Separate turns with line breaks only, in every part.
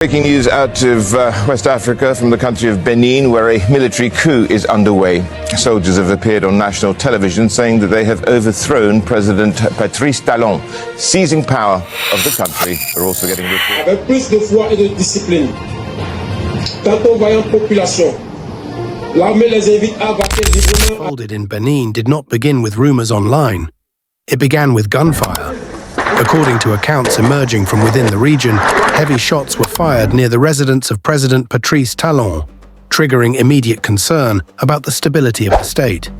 Breaking news out of West Africa from the country of Benin, where a military coup is underway. Soldiers have appeared on national television saying that they have overthrown President Patrice Talon, seizing power of the country. They're also getting reports.
Avec plus de foi et de discipline, quant aux vaillantes populations, l'armée les invite à vaquer librement.
Folded in Benin did not begin with rumors online. It began with gunfire. According to accounts emerging from within the region, heavy shots were fired near the residence of President Patrice Talon, triggering immediate concern about the stability of the state.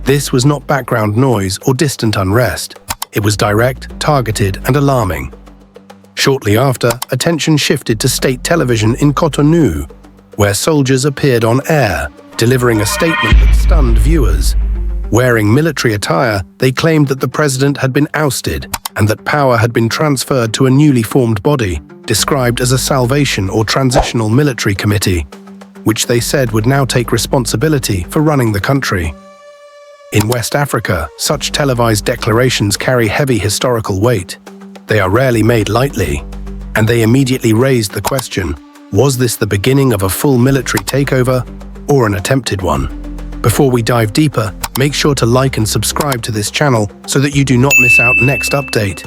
This was not background noise or distant unrest. It was direct, targeted, and alarming. Shortly after, attention shifted to state television in Cotonou, where soldiers appeared on air, delivering a statement that stunned viewers. Wearing military attire, they claimed that the president had been ousted and that power had been transferred to a newly formed body, described as a salvation or transitional military committee, which they said would now take responsibility for running the country. In West Africa, such televised declarations carry heavy historical weight. They are rarely made lightly, and they immediately raised the question, was this the beginning of a full military takeover or an attempted one? Before we dive deeper, make sure to like and subscribe to this channel so that you do not miss out next update.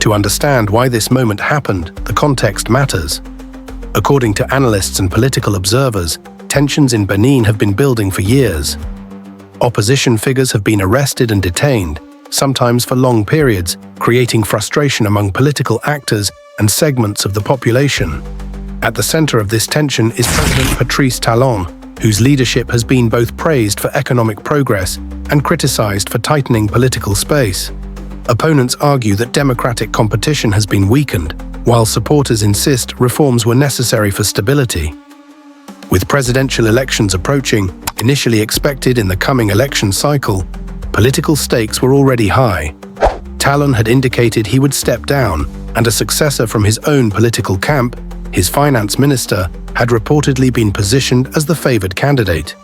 To understand why this moment happened, the context matters. According to analysts and political observers, tensions in Benin have been building for years. Opposition figures have been arrested and detained, sometimes for long periods, creating frustration among political actors and segments of the population. At the center of this tension is President Patrice Talon, whose leadership has been both praised for economic progress and criticized for tightening political space. Opponents argue that democratic competition has been weakened, while supporters insist reforms were necessary for stability. With presidential elections approaching, initially expected in the coming election cycle, political stakes were already high. Talon had indicated he would step down, and a successor from his own political camp, his finance minister, had reportedly been positioned as the favored candidate.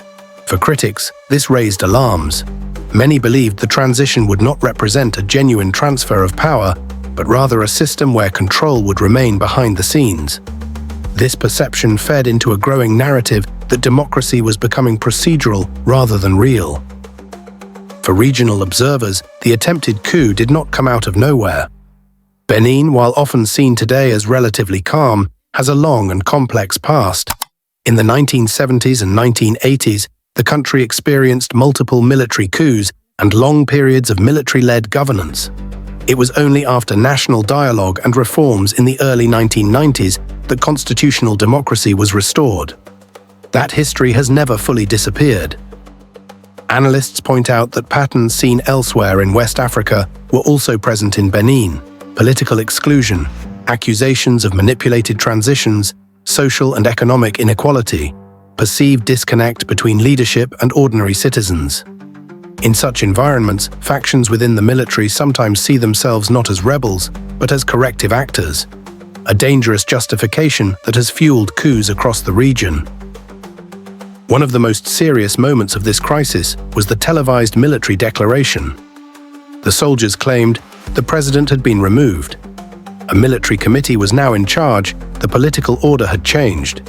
For critics, this raised alarms. Many believed the transition would not represent a genuine transfer of power, but rather a system where control would remain behind the scenes. This perception fed into a growing narrative that democracy was becoming procedural rather than real. For regional observers, the attempted coup did not come out of nowhere. Benin, while often seen today as relatively calm, has a long and complex past. In the 1970s and 1980s, the country experienced multiple military coups and long periods of military-led governance. It was only after national dialogue and reforms in the early 1990s that constitutional democracy was restored. That history has never fully disappeared. Analysts point out that patterns seen elsewhere in West Africa were also present in Benin: political exclusion, accusations of manipulated transitions, social and economic inequality, perceived disconnect between leadership and ordinary citizens. In such environments, factions within the military sometimes see themselves not as rebels, but as corrective actors, a dangerous justification that has fueled coups across the region. One of the most serious moments of this crisis was the televised military declaration. The soldiers claimed the president had been removed. A military committee was now in charge. The political order had changed.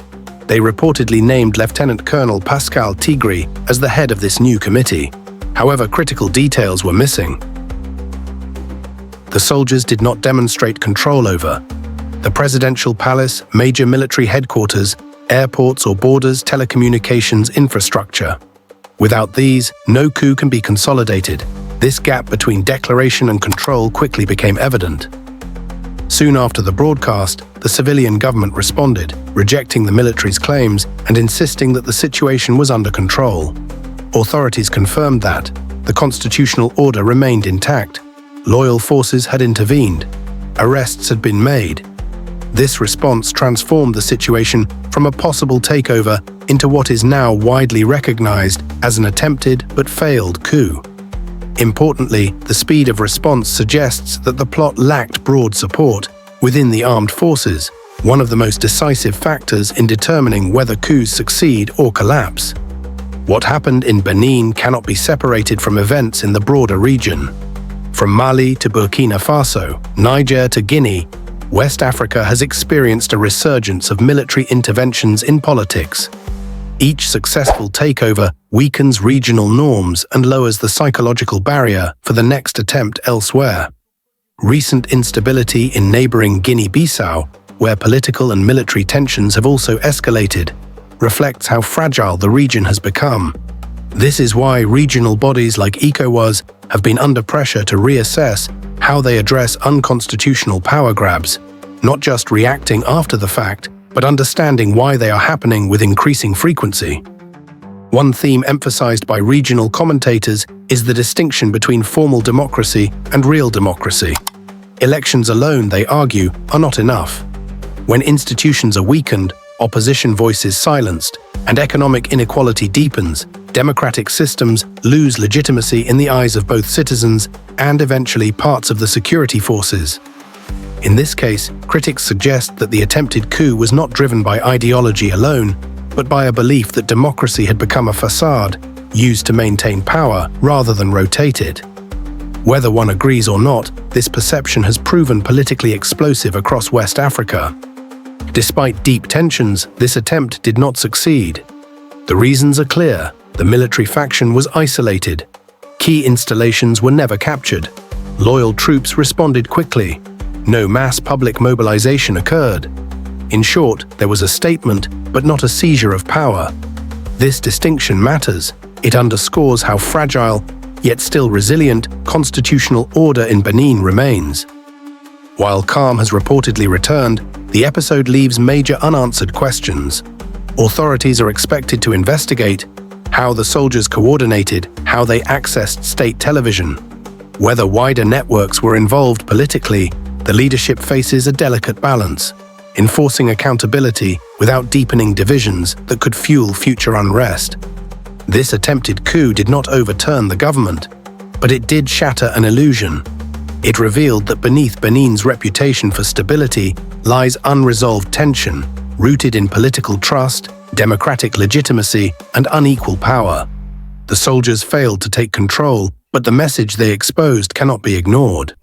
They reportedly named Lieutenant Colonel Pascal Tigri as the head of this new committee. However, critical details were missing. The soldiers did not demonstrate control over the presidential palace, major military headquarters, airports or borders, telecommunications infrastructure. Without these, no coup can be consolidated. This gap between declaration and control quickly became evident. Soon after the broadcast, the civilian government responded, rejecting the military's claims and insisting that the situation was under control. Authorities confirmed that the constitutional order remained intact. Loyal forces had intervened. Arrests had been made. This response transformed the situation from a possible takeover into what is now widely recognized as an attempted but failed coup. Importantly, the speed of response suggests that the plot lacked broad support within the armed forces, one of the most decisive factors in determining whether coups succeed or collapse. What happened in Benin cannot be separated from events in the broader region. From Mali to Burkina Faso, Niger to Guinea, West Africa has experienced a resurgence of military interventions in politics. Each successful takeover weakens regional norms and lowers the psychological barrier for the next attempt elsewhere. Recent instability in neighboring Guinea-Bissau, where political and military tensions have also escalated, reflects how fragile the region has become. This is why regional bodies like ECOWAS have been under pressure to reassess how they address unconstitutional power grabs, not just reacting after the fact, but understanding why they are happening with increasing frequency. One theme emphasized by regional commentators is the distinction between formal democracy and real democracy. Elections alone, they argue, are not enough. When institutions are weakened, opposition voices silenced, and economic inequality deepens, democratic systems lose legitimacy in the eyes of both citizens and eventually parts of the security forces. In this case, critics suggest that the attempted coup was not driven by ideology alone, but by a belief that democracy had become a facade used to maintain power rather than rotate it. Whether one agrees or not, this perception has proven politically explosive across West Africa. Despite deep tensions, this attempt did not succeed. The reasons are clear. The military faction was isolated. Key installations were never captured. Loyal troops responded quickly. No mass public mobilization occurred. In short, there was a statement, but not a seizure of power. This distinction matters. It underscores how fragile, yet still resilient, constitutional order in Benin remains. While calm has reportedly returned, the episode leaves major unanswered questions. Authorities are expected to investigate how the soldiers coordinated, how they accessed state television. Whether wider networks were involved politically, the leadership faces a delicate balance, enforcing accountability without deepening divisions that could fuel future unrest. This attempted coup did not overturn the government, but it did shatter an illusion. It revealed that beneath Benin's reputation for stability lies unresolved tension, rooted in political trust, democratic legitimacy, and unequal power. The soldiers failed to take control, but the message they exposed cannot be ignored.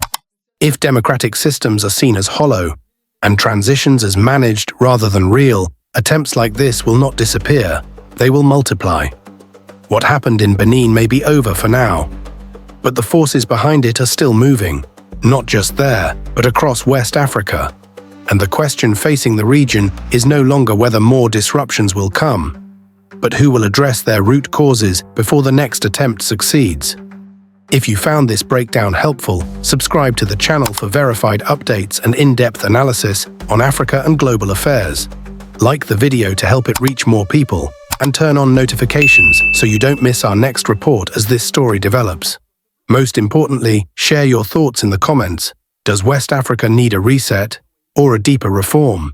If democratic systems are seen as hollow, and transitions as managed rather than real, attempts like this will not disappear, they will multiply. What happened in Benin may be over for now, but the forces behind it are still moving, not just there, but across West Africa. And the question facing the region is no longer whether more disruptions will come, but who will address their root causes before the next attempt succeeds. If you found this breakdown helpful, subscribe to the channel for verified updates and in-depth analysis on Africa and global affairs. Like the video to help it reach more people, and turn on notifications so you don't miss our next report as this story develops. Most importantly, share your thoughts in the comments. Does West Africa need a reset or a deeper reform?